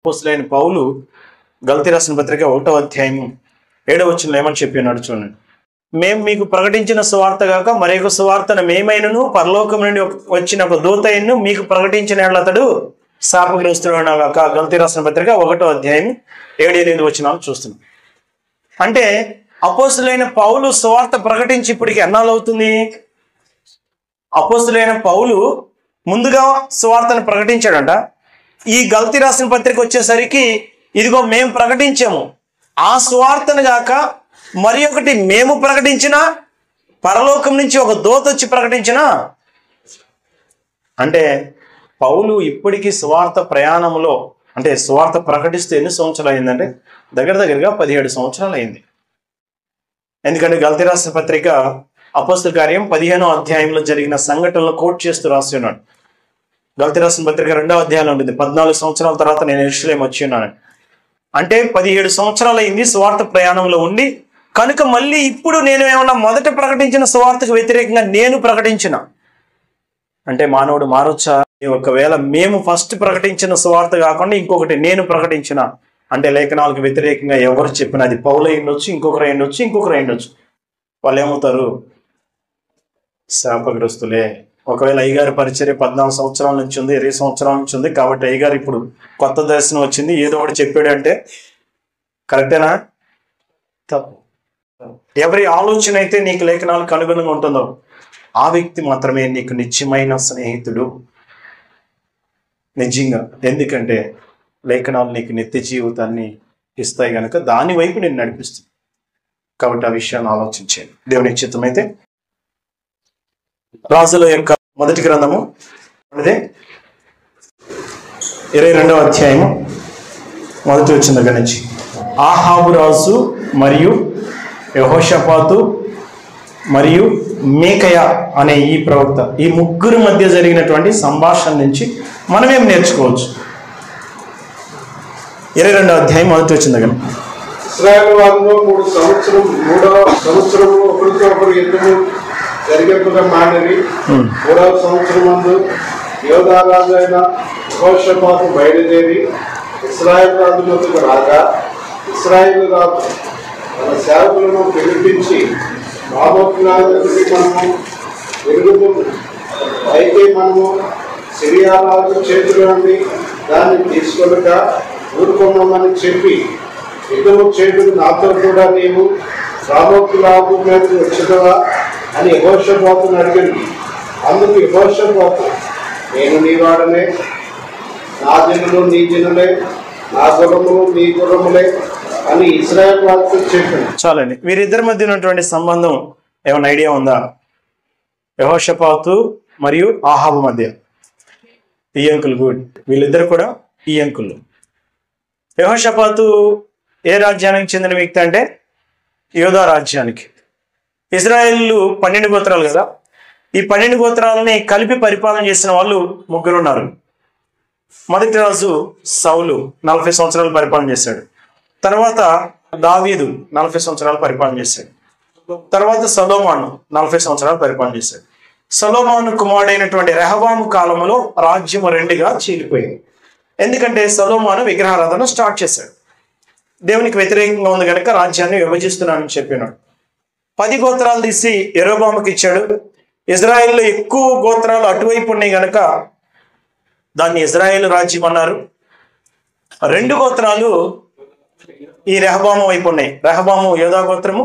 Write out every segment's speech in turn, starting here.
అపోస్తలుడైన పౌలు గలతీ రాసిన పత్రిక 1వ అధ్యాయము 7వ వచనంలో ఏమని చెప్పినాడు చూడండి. మేము మీకు ప్రకటించిన సువార్త గాక మరొక సువార్తను మేమైనను పరలోకం నుండి వచ్చిన ఒక దూతయ్యను మీకు ప్రకటించిన అతడు శాపగ్రస్తుడు గాక. గలతీ రాసిన పత్రిక 1వ అధ్యాయం 7-8 వచనాలు చూస్తున్నాం. అంటే అపోస్తలుడైన పౌలు సువార్త ప్రకటించి ఇప్పటికి ఎన్నాళ్ళు అవుతుంది? అపోస్తలుడైన పౌలు ముందుగా సువార్తను ప్రకటించాడంట. ఈ గలతీ రాసిన పత్రిక వచ్చేసరికి ఇదిగో మేము ప్రకటించాము, ఆ సువార్తను గాక మరి ఒకటి మేము ప్రకటించిన, పరలోకం నుంచి ఒక దూత వచ్చి ప్రకటించిన. అంటే పౌలు ఇప్పటికీ సువార్త ప్రయాణంలో, అంటే సువార్త ప్రకటిస్తూ ఎన్ని సంవత్సరాలు అయిందంటే దగ్గరగా 17 సంవత్సరాలు అయింది. ఎందుకంటే గలతీ రాసిన పత్రిక అపోస్తల కార్యం 15వ అధ్యాయంలో జరిగిన సంఘటనలు కోట్ చేస్తూ రాసి ఉన్నాడు. గలతీ రాసిన పత్రిక 2వ అధ్యాయంలో ఉంటుంది, 14 సంవత్సరాల తర్వాత నేను యెరూషలేము వచ్చి ఉన్నాను. అంటే 17 సంవత్సరాలు అయింది సువార్త ప్రయాణంలో ఉండి. కనుక మళ్ళీ ఇప్పుడు నేను ఏమన్నా మొదట ప్రకటించిన సువార్తకు వ్యతిరేకంగా నేను ప్రకటించిన అంటే మానవుడు మారొచ్చా? ఒకవేళ మేము ఫస్ట్ ప్రకటించిన సువార్త కాకుండా ఇంకొకటి నేను ప్రకటించిన అంటే లేఖనాలకు వ్యతిరేకంగా ఎవరు చెప్పినా, అది పౌలు అయ్యుండొచ్చు, ఇంకొకరు అయ్యుండొచ్చు, వాళ్ళు ఏమవుతారు? శాపగ్రస్తులే. ఒకవేళ అయ్యగారి పరిచర్య 14 సంవత్సరాల నుంచి ఉంది, 20 సంవత్సరాల నుంచి ఉంది కాబట్టి అయ్యగారు ఇప్పుడు కొత్త దర్శనం వచ్చింది ఏదో ఒకటి చెప్పాడు అంటే కరెక్టేనా? తప్పు. ఎవరి ఆలోచన అయితే నీకు లేఖనాలకు అనుగుణంగా ఉంటుందో ఆ వ్యక్తి మాత్రమే నీకు నిత్యమైన స్నేహితుడు. నిజంగా. ఎందుకంటే లేఖనాలు నీకు నిత్య జీవితాన్ని ఇస్తాయి కనుక దాని వైపు నేను నడిపిస్తుంది. కాబట్టి ఆ విషయాన్ని ఆలోచించాను. దేవుని చిత్తమైతే రాజుల యొక్క మొదటి గ్రంథము అదే 22వ అధ్యాయము మొదటి వచ్చిన దగ్గర నుంచి ఆహాబు రాజు మరియు యెహోషాపాతు మరియు మీకయ అనే ఈ ప్రవక్త, ఈ ముగ్గురు మధ్య జరిగినటువంటి సంభాషణ నుంచి మనం ఏం నేర్చుకోవచ్చు? 22వ అధ్యాయం మొదటి వచ్చిన దగ్గర ఇశ్రాయేలు వారిలో మూడవ సంవత్సరము ఒకరితో ఒకరు యుద్ధము జరిగేట్టుగా మానవి. 3వ సంవత్సరం ముందు యోధా రాజు అయిన యెహోషాపాతు బయలుదేరి ఇశ్రాయేలు రాజు వద్దకు రాగా, ఇశ్రాయేలు రాజు తన సేవకులను పిలిపించి రాబోతున్నది మనము ఎరుగుతుంది, అయితే మనము సిరియా రాజు చేతుల నుండి దాన్ని తీసుకొనక ఊరుకున్నామని చెప్పి, యుద్ధము చేతులు నాతో కూడా నీవు రాబోతులాభు మీద వచ్చినవా అని యెహోషాపాతును అడిగింది. అందుకు యెహోషాపాతు, నేను నీ వాడనే, నా జనులు నీ జనులే, నా గుర్రములు నీ గుర్రములే అని ఇశ్రాయేలు వారితో చెప్పింది. చాలండి. వీరిద్దరి మధ్య ఉన్నటువంటి సంబంధం ఏమైనా ఐడియా ఉందా? యెహోషాపాతు మరియు ఆహాబు మధ్య ఈ అంకుల్ గుడ్, వీళ్ళిద్దరు కూడా ఈ అంకుల్. యెహోషాపాతు ఏ రాజ్యానికి చెందిన వ్యక్తి అంటే యోధా రాజ్యానికి. ఇశ్రాయేలు 12 గోత్రాలు కదా, ఈ 12 గోత్రాలని కలిపి పరిపాలన చేసిన వాళ్ళు ముగ్గురు ఉన్నారు. మొదటి రాజు సౌలు 40 సంవత్సరాలు పరిపాలన చేశాడు. తర్వాత దావీదు 40 సంవత్సరాలు పరిపాలన చేశాడు. తర్వాత సొలొమోను 40 సంవత్సరాలు పరిపాలన చేశాడు. సొలొమోను కుమారుడైనటువంటి రెహబాము కాలంలో రాజ్యం 2గా చీలిపోయింది. ఎందుకంటే సొలొమోను విగ్రహారాధన స్టార్ట్ చేశాడు. దేవునికి వ్యతిరేకంగా ఉంది కనుక రాజ్యాన్ని విభజిస్తున్నానని చెప్పినాడు. 10 గోత్రాలు తీసి యెరోబాముకి ఇచ్చాడు. ఇజ్రాయెల్లో ఎక్కువ గోత్రాలు అటువైపు ఉన్నాయి కనుక దాన్ని ఇజ్రాయేల్ రాజ్యం అన్నారు. 2 గోత్రాలు ఈ రెహబాము వైపు ఉన్నాయి. రెహబాము యోధా గోత్రము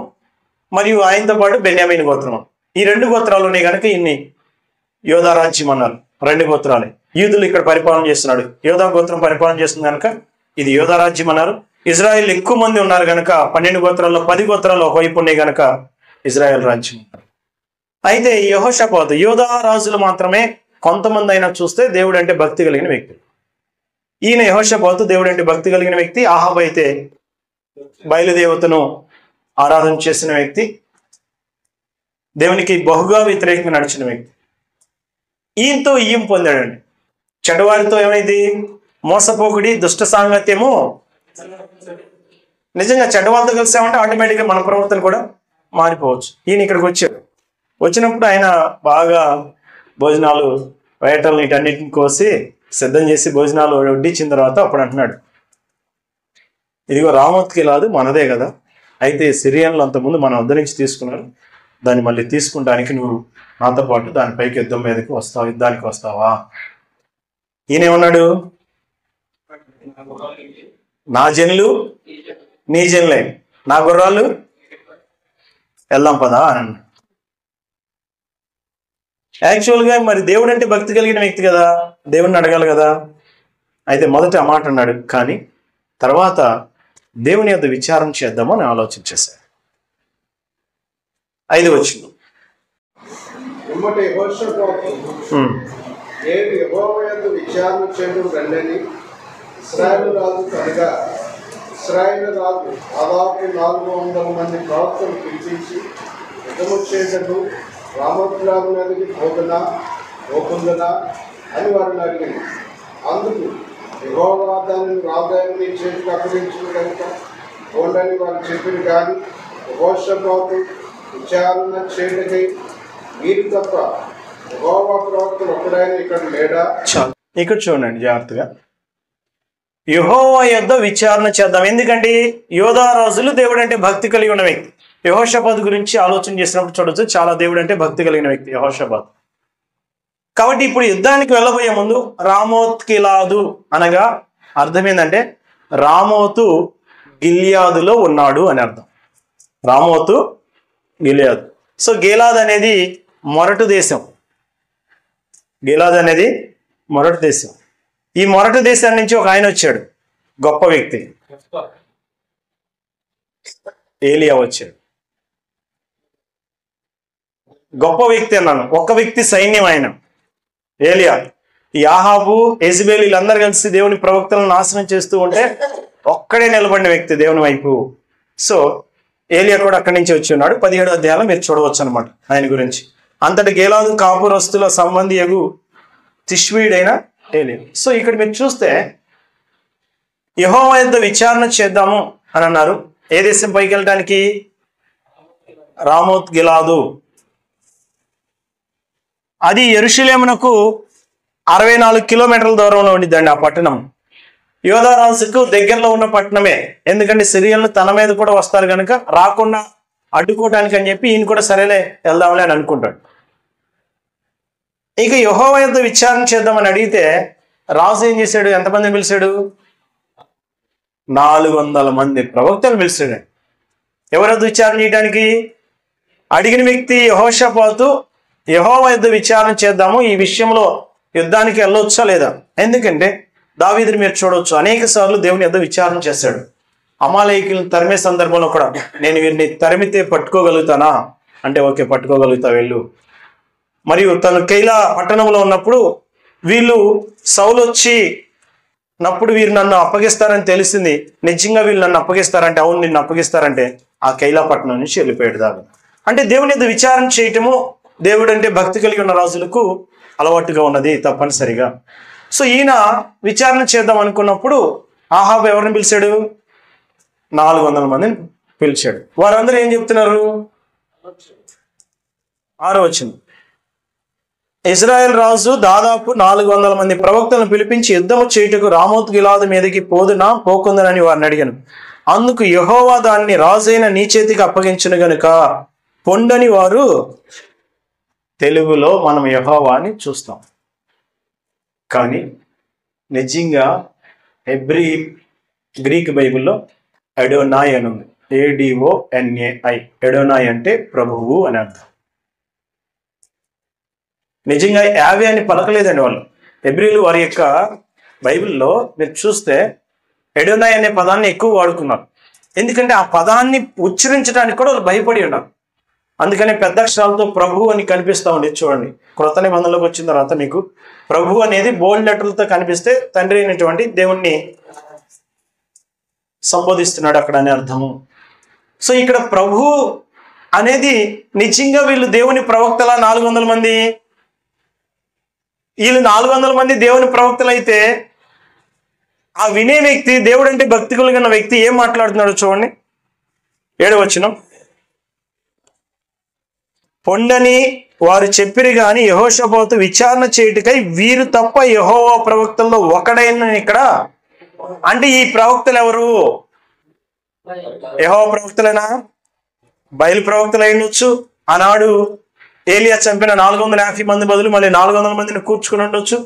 మరియు ఆయనతో పాటు బెన్యామీను గోత్రము. ఈ 2 గోత్రాలు ఉన్నాయి కనుక ఇన్ని యోధా రాజ్యం అన్నారు. 2 గోత్రాలే. యూదులు ఇక్కడ పరిపాలన చేస్తున్నాడు, యోధా గోత్రం పరిపాలన చేస్తుంది కనుక ఇది యోధా రాజ్యం అన్నారు. ఇజ్రాయెల్ ఎక్కువ మంది ఉన్నారు కనుక 12 గోత్రాల్లో 10 గోత్రాలు ఒకవైపు ఉన్నాయి కనుక ఇజ్రాయెల్ రాజ్యం. అయితే యెహోషాపాతు యోధా రాజులు మాత్రమే కొంతమంది అయినా చూస్తే దేవుడు అంటే భక్తి కలిగిన వ్యక్తి. ఈయన యెహోషాపాతు దేవుడు అంటే భక్తి కలిగిన వ్యక్తి. ఆహాబు అయితే బయలుదేవతను ఆరాధన చేసిన వ్యక్తి, దేవునికి బహుగా వ్యతిరేకంగా నడిచిన వ్యక్తి. ఈయనతో ఈయం పొందాడండి. చెడవారితో ఏమైంది? మోసపోకుడి, దుష్ట సాంగత్యము. నిజంగా చెడ్డవాళ్ళతో కలిసామంటే ఆటోమేటిక్గా మన ప్రవర్తన కూడా మారిపోవచ్చు. ఈయన ఇక్కడికి వచ్చాడు. వచ్చినప్పుడు ఆయన బాగా భోజనాలు వేటలు వీటన్నిటిని కోసి సిద్ధం చేసి భోజనాలు వడ్డించిన తర్వాత అప్పుడు అంటున్నాడు, ఇదిగో రామోత్కి లాదు మనదే కదా, అయితే సిరియన్లు అంతకుముందు మన వద్ద నుంచి తీసుకున్నారు, దాన్ని మళ్ళీ తీసుకుంటానికి నువ్వు నాతో పాటు దానిపైకి యుద్ధానికి వస్తావా? ఈయనేమన్నాడు? నా జనులు నీ జనులే, నా గుర్రాలు వెళ్దాం పదా అని. యాక్చువల్గా మరి దేవుడు అంటే భక్తి కలిగిన వ్యక్తి కదా, దేవుడిని అడగాలి కదా. అయితే మొదట ఆ మాట అన్నాడు, కానీ తర్వాత దేవుని యొక్క విచారం చేద్దామని ఆలోచించేశారు. 5వ వచనం. విచారణ చేయడం రండని ఇశ్రాయేలు రాజు కనుక ఇశ్రాయేలు రాజు దాదాపు 400 మంది ప్రవక్తలు పిలిపించి యుద్ధము చేయటకు రామోత్రాము నదికి పోకుందనా అని వారిని అడిగింది. అందుకు యెహోవా దానిని రాజాని చేతికి అప్పగించిన కనుక పోండని వారు చెప్పింది. కానీ యెహోషాపాతు విచారణ చేయటకై మీరు తప్ప యెహోవా ప్రవక్తలు ఒక్కడైనా ఇక్కడ లేడా? ఇక్కడ చూడండి జాగ్రత్తగా, యెహోవా యొద్ద విచారణ చేద్దాం. ఎందుకంటే యోధా రాజులు దేవుడు అంటే భక్తి కలిగి ఉన్న వ్యక్తి. యెహోషాపాతు గురించి ఆలోచన చేసినప్పుడు చూడొచ్చు, చాలా దేవుడు అంటే భక్తి కలిగిన వ్యక్తి యెహోషాపాతు. కాబట్టి ఇప్పుడు యుద్ధానికి వెళ్ళబోయే ముందు రామోత్కి లాదు అనగా అర్థం ఏంటంటే రామోతు గిల్యాదులో ఉన్నాడు అని అర్థం. రామోతు గిలియాదు. సో గిలాద్ అనేది మొరటు దేశం. గిలాద్ అనేది మొరటు దేశం. ఈ మొరటు దేశాన్ని నుంచి ఒక ఆయన వచ్చాడు, గొప్ప వ్యక్తి, ఏలియా వచ్చాడు. గొప్ప వ్యక్తి అన్నాను, ఒక్క వ్యక్తి సైన్యం ఆయన ఏలియా. ఈ ఆహాబు యెజబెల్ వీళ్ళందరూ కలిసి దేవుని ప్రవక్తలను నాశనం చేస్తూ ఉంటే ఒక్కడే నిలబడిన వ్యక్తి దేవుని వైపు. సో ఏలియా కూడా అక్కడి నుంచి వచ్చి ఉన్నాడు. 17వ అధ్యాయంలో మీరు చూడవచ్చు అనమాట ఆయన గురించి. అంతటి గిలాదు కాపురస్తుల సంబంధి యగు తిష్వీడైన ఏలియా. సో ఇక్కడ మీరు చూస్తే యెహోవా యొద్ద విచారణ చేద్దాము అని అన్నారు. ఏ దేశం పైకి వెళ్ళడానికి? రామోత్ గిలాదు. అది యెరూషలేమునకు 64 కిలోమీటర్ల దూరంలో ఉండిద్దండి ఆ పట్టణం. యోధా రాజుకు దగ్గరలో ఉన్న పట్టణమే. ఎందుకంటే సిరియన్లు తన మీద కూడా వస్తారు కనుక రాకుండా అడ్డుకోవటానికి అని చెప్పి ఈయన కూడా సరేలే వెళ్దాంలే అని అనుకుంటాడు. ఇక యెహోవా యొద్ద విచారణ చేద్దామని అడిగితే రాజు ఏం చేశాడు? ఎంతమందిని పిలిచాడు? 400 మంది ప్రవక్తలు పిలిచాడు. ఎవరొద్ద విచారణ చేయడానికి? అడిగిన వ్యక్తి యెహోషాపాతు. యెహోవా యొద్ద విచారణ చేద్దాము, ఈ విషయంలో యుద్ధానికి వెళ్ళొచ్చా లేదా. ఎందుకంటే దావీదుని మీరు చూడవచ్చు, అనేక సార్లు దేవుని యొద్ద విచారణ చేశాడు. అమాలేకీయులను తరిమే సందర్భంలో కూడా నేను వీరిని తరిమితే పట్టుకోగలుగుతానా అంటే ఓకే పట్టుకోగలుగుతా వెళ్ళు. మరియు తను కైలా పట్టణంలో ఉన్నప్పుడు వీళ్ళు సౌలు వచ్చి నప్పుడు వీరు నన్ను అప్పగిస్తారని తెలిసింది. నిజంగా వీళ్ళు నన్ను అప్పగిస్తారంటే అవును నిన్ను అప్పగిస్తారంటే ఆ కైలా పట్టణం నుంచి వెళ్ళిపోయాడు దాకా. అంటే దేవుని యొద్ద విచారణ చేయటము దేవుడు అంటే భక్తి కలిగి ఉన్న రాజులకు అలవాటుగా ఉన్నది తప్పనిసరిగా. సో ఈయన విచారణ చేద్దాం అనుకున్నప్పుడు ఆహాబు ఎవరిని పిలిచాడు? 400 మందిని పిలిచాడు. వారందరూ ఏం చెప్తున్నారు? 6వ వచనం. ఇశ్రాయేల్ రాజు దాదాపు 400 మంది ప్రవక్తలను పిలిపించి యుద్ధము చేయుటకు రామోత్ గిలాదు మీదకి పోకుందనని వారిని అడిగాను. అందుకు యెహోవా దాన్ని రాజైన నీ చేతికి అప్పగించును గనుక పొండని వారు. తెలుగులో మనం యెహోవాని చూస్తాం, కానీ నిజంగా గ్రీక్ బైబిల్లో ఎడోనాయ్ అని ఉంది. ADONAI. ఎడోనాయ్ అంటే ప్రభువు అని అర్థం. నిజంగా యావే అని పలకలేదండి వాళ్ళు. హెబ్రీలు వారి యొక్క బైబిల్లో మీరు చూస్తే ఎడోనాయ్ అనే పదాన్ని ఎక్కువ వాడుకున్నారు. ఎందుకంటే ఆ పదాన్ని ఉచ్చరించడానికి కూడా వాళ్ళు భయపడి ఉన్నారు. అందుకని పెద్ద అక్షరాలతో ప్రభు అని కనిపిస్తూ ఉండేది. చూడండి, క్రొత్త నిబంధనలోకి వచ్చిన తర్వాత మీకు ప్రభు అనేది బోల్డ్ లెటర్లతో కనిపిస్తే తండ్రి అయినటువంటి దేవుణ్ణి సంబోధిస్తున్నాడు అక్కడ అనే అర్థము. సో ఇక్కడ ప్రభు అనేది నిజంగా వీళ్ళు దేవుని ప్రవక్తల 400 మంది. వీళ్ళు 400 మంది దేవుని ప్రవక్తలు అయితే ఆ వినే వ్యక్తి, దేవుడు అంటే భక్తి కలిగిన వ్యక్తి ఏం మాట్లాడుతున్నాడో చూడండి. 7వ వచనం. పొండని వారు చెప్పిరి గాని యెహోషాపాతు విచారణ చేయుటకై వీరు తప్ప యెహోవా ప్రవక్తల్లో ఒకడైన ఇక్కడ. అంటే ఈ ప్రవక్తలు ఎవరు? యెహోవా ప్రవక్తలైనా, బయలు ప్రవక్తలు ఉండొచ్చు. ఆనాడు ఏలియా చంపిన 450 మంది బదులు మళ్ళీ 400 మందిని కూర్చుకుని ఉండొచ్చు.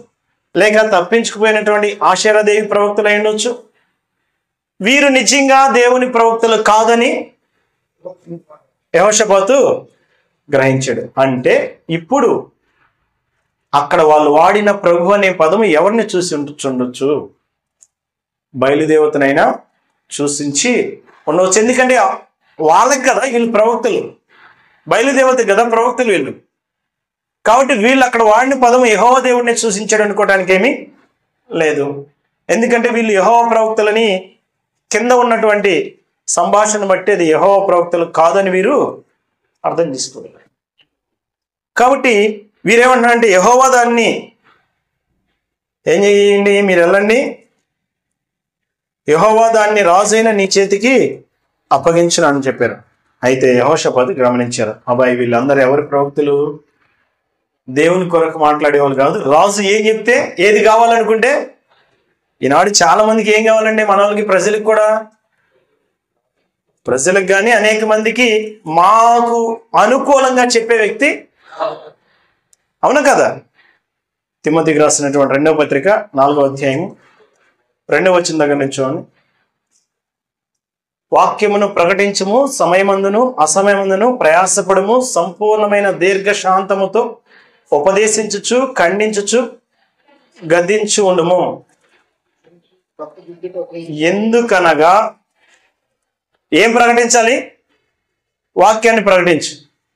లేక తప్పించుకుపోయినటువంటి ఆషేరాదేవి ప్రవక్తలు ఉండొచ్చు. వీరు నిజంగా దేవుని ప్రవక్తలు కాదని యెహోషాపాతు గ్రహించాడు. అంటే ఇప్పుడు అక్కడ వాళ్ళు వాడిన ప్రభు అనే పదము ఎవరిని చూసి ఉండొచ్చు? బయలుదేవతనైనా చూసించి ఉండవచ్చు. ఎందుకంటే వాళ్ళకి కదా వీళ్ళు ప్రవక్తలు, బయలుదేవత కదా ప్రవక్తలు వీళ్ళు. కాబట్టి వీళ్ళు అక్కడ వాడిన పదము యెహోవా దేవుడిని సూచించాడు అనుకోవడానికి ఏమీ లేదు. ఎందుకంటే వీళ్ళు యెహోవా ప్రవక్తలని కింద ఉన్నటువంటి సంభాషణ బట్టి అది యెహోవా ప్రవక్తలు కాదని వీరు అర్థం చేసుకోవాలి. కాబట్టి వీరేమంటారంటే యెహోవా దాన్ని ఏం చేయండి, మీరు వెళ్ళండి, యెహోవా దాన్ని రాజైన నీ చేతికి అప్పగించును అని చెప్పారు. అయితే యెహోషాపాతు గమనించారు, అబ్బాయి వీళ్ళందరూ ఎవరి ప్రవక్తలు? దేవుని కొరకు మాట్లాడేవాళ్ళు కాదు. రాజు ఏం చెప్తే ఏది కావాలనుకుంటే, ఈనాడు చాలా మందికి ఏం కావాలండి, మన వాళ్ళకి ప్రజలకు కూడా, ప్రజలకు కానీ అనేక మందికి మాకు అనుకూలంగా చెప్పే వ్యక్తి, అవునా కదా? తిమోతికి రాసినటువంటి 2వ పత్రిక 4వ అధ్యాయం 2వ వచనం దగ్గర నుంచి వాక్యమును ప్రకటించము, సమయమందును అసమయమందును ప్రయాసపడము, సంపూర్ణమైన దీర్ఘశాంతముతో ఉపదేశించుచు ఖండించుచు గద్దించు ఉండుము. ఎందుకనగా ఏం ప్రకటించాలి? వాక్యాన్ని ప్రకటించు,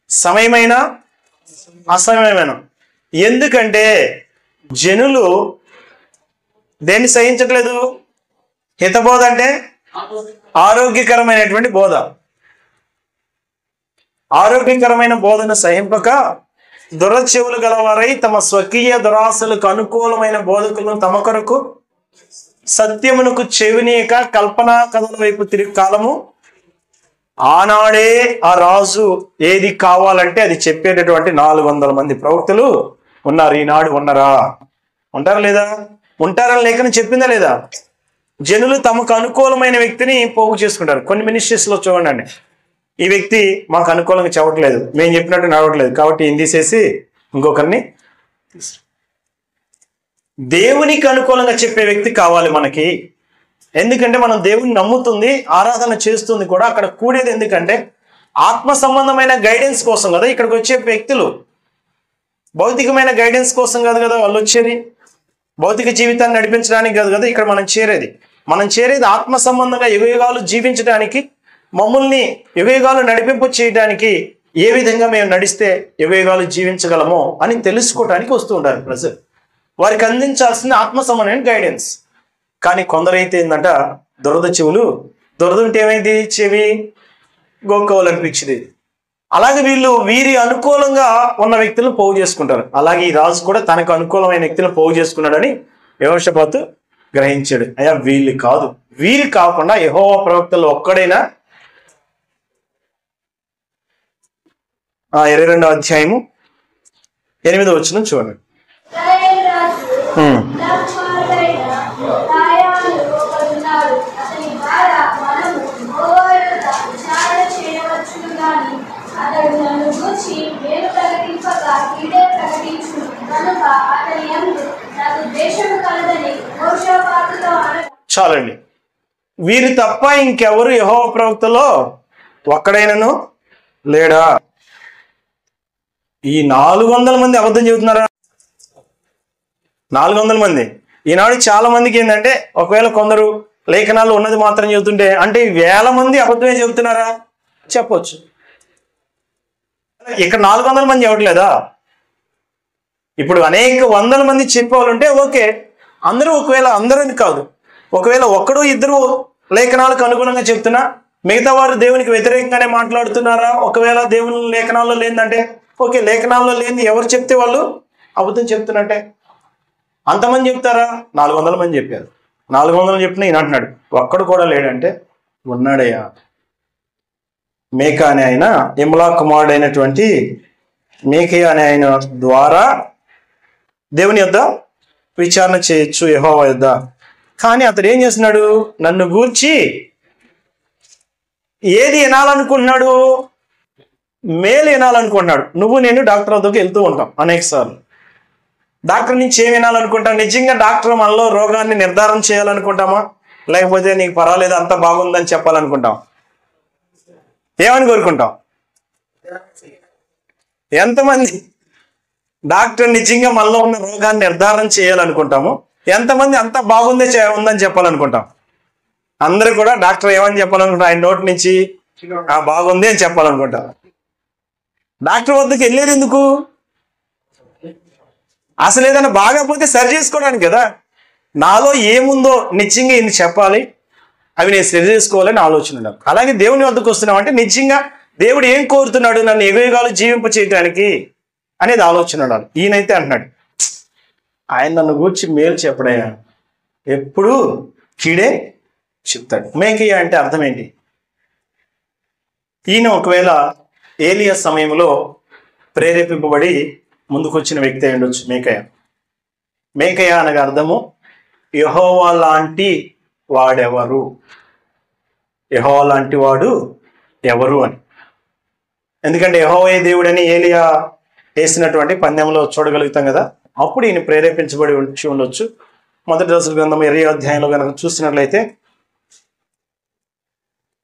సమయమైన అసమయమైన. ఎందుకంటే జనులు దేన్ని సహించట్లేదు? హితబోధ అంటే ఆరోగ్యకరమైనటువంటి బోధ. ఆరోగ్యకరమైన బోధన సహింపక దురచెవులు గలవారై తమ స్వకీయ దురాశలకు అనుకూలమైన బోధకులను తమ కొరకు సత్యమునకు చెవినీయక కల్పనా కథల వైపు తిరిగి కాలము. ఆనాడే ఆ రాజు ఏది కావాలంటే అది చెప్పేటటువంటి 400 మంది ప్రవక్తలు ఉన్నారు. ఈనాడు ఉన్నారా? ఉంటారా లేదా? ఉంటారని లేఖనం చెప్పిందా లేదా? జనులు తమకు అనుకూలమైన వ్యక్తిని పోగు చేసుకుంటారు. కొన్ని మినిస్ట్రీస్లో చూడండి, ఈ వ్యక్తి మాకు అనుకూలంగా చెప్పట్లేదు, మేము చెప్పినట్టు నడవట్లేదు, కాబట్టి ఏం తీసేసి ఇంకొకరిని. దేవునికి అనుకూలంగా చెప్పే వ్యక్తి కావాలి మనకి. ఎందుకంటే మనం దేవుని నమ్ముతుంది, ఆరాధన చేస్తుంది కూడా, అక్కడ కూడేది ఎందుకంటే ఆత్మ సంబంధమైన గైడెన్స్ కోసం కదా. ఇక్కడికి వచ్చే వ్యక్తులు భౌతికమైన గైడెన్స్ కోసం కాదు కదా వాళ్ళు వచ్చేది, భౌతిక జీవితాన్ని నడిపించడానికి కాదు కదా ఇక్కడ మనం చేరేది. మనం చేరేది ఆత్మ సంబంధంగా యుగయుగాలు జీవించడానికి, మమ్మల్ని యుగయుగాలు నడిపింపు చేయడానికి, ఏ విధంగా మేము నడిస్తే యుగయుగాలు జీవించగలమో అని తెలుసుకోవడానికి వస్తూ ఉంటారు ప్రజలు. వారికి అందించాల్సిన ఆత్మ సంబంధమైన గైడెన్స్. కానీ కొందరైతే ఏంటంట దురద చెవులు, దురద ఉంటే ఏమైంది, చెవి గోక్కోవాలనిపించింది. అలాగే వీళ్ళు వీరి అనుకూలంగా ఉన్న వ్యక్తులను పోగు చేసుకుంటారు. అలాగే ఈ రాజు కూడా తనకు అనుకూలమైన వ్యక్తులను పోగు చేసుకున్నాడని యెహోషాపాతు గ్రహించాడు. అయ్యా వీళ్ళు కాదు, వీరు కాకుండా యెహోవా ప్రవక్తలు ఒక్కడైనా 22వ అధ్యాయము 8వ వచనం చూడండి. చాలండి. వీరు తప్ప ఇంకెవరు యెహోవా ప్రవక్తలో ఒక్కడైనను లేడా? ఈ 400 మంది అబద్ధం చెబుతున్నారా? 400 మంది. ఈనాడు చాలా మందికి ఏంటంటే, ఒకవేళ కొందరు లేఖనాలు ఉన్నది మాత్రం చెబుతుంటే, అంటే 1000 మంది అబద్ధమే చెబుతున్నారా చెప్పొచ్చు. ఇక్కడ 400 మంది చెప్పట్లేదా? ఇప్పుడు అనేక 100 మంది చెప్పేవాళ్ళుంటే ఓకే, అందరూ ఒకవేళ అందరని కాదు, ఒకవేళ ఒక్కడు ఇద్దరు లేఖనాలకు అనుగుణంగా చెప్తున్నా, మిగతా వారు దేవునికి వ్యతిరేకంగానే మాట్లాడుతున్నారా? ఒకవేళ దేవుని లేఖనాల్లో లేదంటే ఓకే, లేఖనాల్లో లేని ఎవరు చెప్తే వాళ్ళు అబద్ధం చెప్తున్నట్టే. అంతమంది చెప్తారా? 400 మంది చెప్పారు. 400 చెప్పినా ఈయన అంటున్నాడు ఒక్కడు కూడా లేడంటే ఉన్నాడయ్యా. మేకా అనే ఆయన, ఇమ్లా కుమారుడైనటువంటి మేకయ్య అనే ఆయన ద్వారా దేవుని యొద్ద విచారణ చేయొచ్చు, యెహోవా యొద్ద. కానీ అతడు ఏం చేస్తున్నాడు? నన్ను గూర్చి ఏది వినాలనుకుంటున్నాడు? మేలు వినాలనుకుంటున్నాడు. నువ్వు నేను డాక్టర్ వద్దకు వెళ్తూ ఉంటాం అనేక సార్లు. డాక్టర్ నుంచి ఏం వినాలనుకుంటాం? నిజంగా డాక్టర్ మనలో రోగాన్ని నిర్ధారణ చేయాలనుకుంటామా, లేకపోతే నీకు పర్వాలేదు అంత బాగుందని చెప్పాలనుకుంటాం? ఏమని కోరుకుంటాం? ఎంతమంది డాక్టర్ నిజంగా మనలో ఉన్న రోగాన్ని నిర్ధారణ చేయాలనుకుంటాము? ఎంతమంది అంత బాగుందే ఉందని చెప్పాలనుకుంటాం? అందరూ కూడా డాక్టర్ ఏమని చెప్పాలనుకుంటాం? ఆయన నోటి నుంచి బాగుంది అని చెప్పాలనుకుంటాం. డాక్టర్ వద్దకు వెళ్ళేది ఎందుకు? అసలు ఏదైనా బాగాపోతే సరి చేసుకోవడానికి కదా. నాలో ఏముందో నిజంగా ఇన్ని చెప్పాలి, అవి నేను సరి చేసుకోవాలని ఆలోచన ఉండాలి. అలాగే దేవుని వద్దకు వస్తున్నాం అంటే నిజంగా దేవుడు ఏం కోరుతున్నాడు నన్ను యుగయుగాలు జీవింప చేయటానికి అనేది ఆలోచన ఉండాలి. ఈయనైతే అంటున్నాడు, ఆయన నన్ను గూర్చి మేలు చెప్పడయ్యా, ఎప్పుడు కీడే చెప్తాడు. మేకయ్య అంటే అర్థం ఏంటి? ఈయన ఒకవేళ ఏలియా సమయంలో ప్రేరేపింపబడి ముందుకొచ్చిన వ్యక్తి అయి ఉండొచ్చు. మేకయ్య అనగా అర్థము యెహోవా లాంటి వాడెవరు, యెహోవా లాంటి వాడు ఎవరు అని. ఎందుకంటే యెహోవాయే దేవుడని ఏలియా వేసినటువంటి పందెంలో చూడగలుగుతాం కదా. అప్పుడు ఈయన ప్రేరేపించబడి వచ్చి ఉండొచ్చు. మొదటి రాజుల గ్రంథం 20వ అధ్యాయంలో కనుక చూసినట్లయితే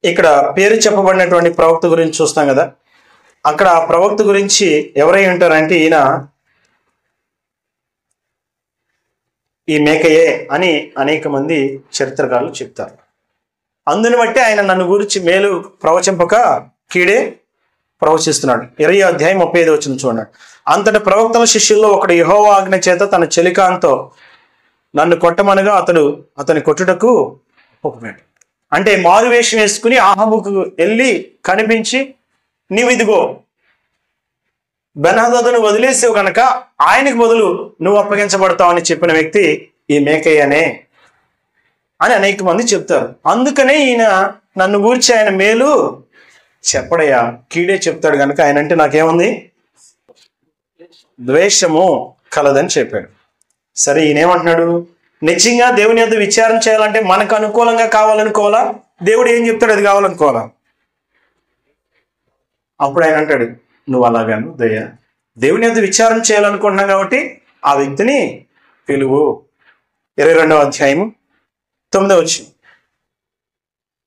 ఇక్కడ పేరు చెప్పబడినటువంటి ప్రవక్త గురించి చూస్తాం కదా. అక్కడ ఆ ప్రవక్త గురించి ఎవరై ఉంటారంటే ఈయన ఈ మేకయే అని అనేక మంది చరిత్రకారులు చెప్తారు. అందుని బట్టి ఆయన నన్ను గురించి మేలు ప్రవచింపక కీడే ప్రవచిస్తున్నాడు. 20వ అధ్యాయం 35వ వచనం చూడండి. అంతటి ప్రవక్తల శిష్యుల్లో ఒకడు యెహోవా ఆజ్ఞ చేత తన చెలికాంతో నన్ను కొట్టమనగా అతని కొట్టుటకు ఒప్పుకున్నాడు. అంటే మారువేషం వేసుకుని ఆహాబుకు వెళ్ళి కనిపించి, నీవు ఇదిగో బెన్హదదును వదిలేసావు కనుక ఆయనకు బదులు నువ్వు అప్పగించబడతావు అని చెప్పిన వ్యక్తి ఈ మేకయ్యనే అని అనేక మంది చెప్తారు. అందుకనే ఈయన నన్ను గూర్చి ఆయన మేలు చెప్పడయ్యా, కీడే చెప్తాడు కనుక ఆయన అంటే నాకేముంది? ద్వేషము కలదని చెప్పాడు. సరే, ఈయనేమంటున్నాడు? నిజంగా దేవుని యొద్ద విచారణ చేయాలంటే మనకు అనుకూలంగా కావాలనుకోవాలా, దేవుడు ఏం చెప్తాడు అది కావాలనుకోవాలా? అప్పుడు ఆయన అంటాడు, నువ్వు అలాగాను దయ్యా, దేవుని యొద్ద విచారణ చేయాలనుకుంటున్నావు కాబట్టి ఆ వ్యక్తిని పిలువు. 22వ అధ్యాయము 9వ వచనం.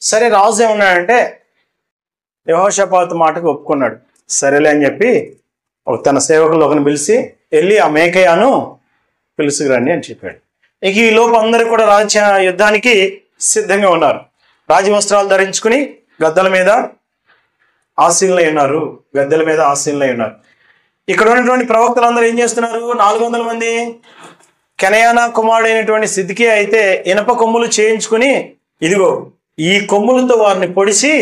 సరే, రాజు ఏమన్నాడంటే యెహోషాపాతు మాటకు ఒప్పుకున్నాడు. సరేలే అని చెప్పి తన సేవకులు ఒకరిని పిలిచి వెళ్ళి ఆ మేకయ్యను పిలుచుకురండి అని చెప్పాడు. ఇక ఈ లోపు అందరూ కూడా యుద్ధానికి సిద్ధంగా ఉన్నారు. రాజవస్త్రాలు ధరించుకుని గద్దెల మీద ఆసీనులై ఉన్నారు. ఇక్కడ ఉన్నటువంటి ప్రవక్తలందరూ ఏం చేస్తున్నారు? 400 మంది. కెనయానా కుమారుడైనటువంటి సిద్కియా అయితే ఇనప కొమ్ములు చేయించుకుని ఇదిగో ఈ కొమ్ములతో వారిని పొడిచి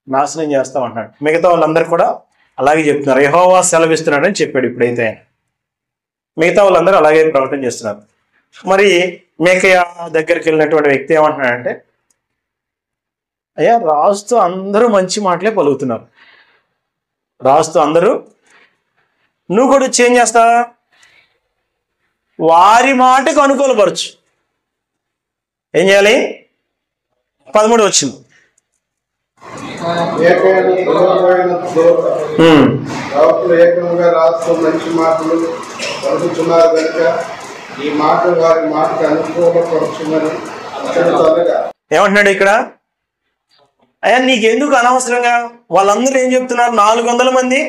నాశనం చేస్తామంటున్నాడు. మిగతా వాళ్ళందరూ కూడా అలాగే చెప్తున్నారు. యెహోవా సెలవిస్తున్నాడు అని చెప్పాడు. ఇప్పుడైతే మిగతా వాళ్ళందరూ అలాగే ప్రకటన చేస్తున్నారు. మరి మేకయ్య దగ్గరికి వెళ్ళినటువంటి వ్యక్తి ఏమంటున్నాడంటే, అయ్యా, రాజుతో అందరూ మంచి మాటలే పలుకుతున్నారు, రాజుతో అందరూ, నువ్వు కూడా చేంజ్ చేస్తా, వారి మాటకు అనుకూలపరచు. ఏం చేయాలి? 13 వచ్చింది. ఏకంగా రాస్తూ మంచి మాటలు పలుకుతున్నారు కనుక ఈ మాట వారి మాటకు అనుకూలపరచుమని ఏమంటున్నాడు ఇక్కడ? అయ్యా, నీకెందుకు అనవసరంగా? వాళ్ళందరూ ఏం చెప్తున్నారు? 400 మంది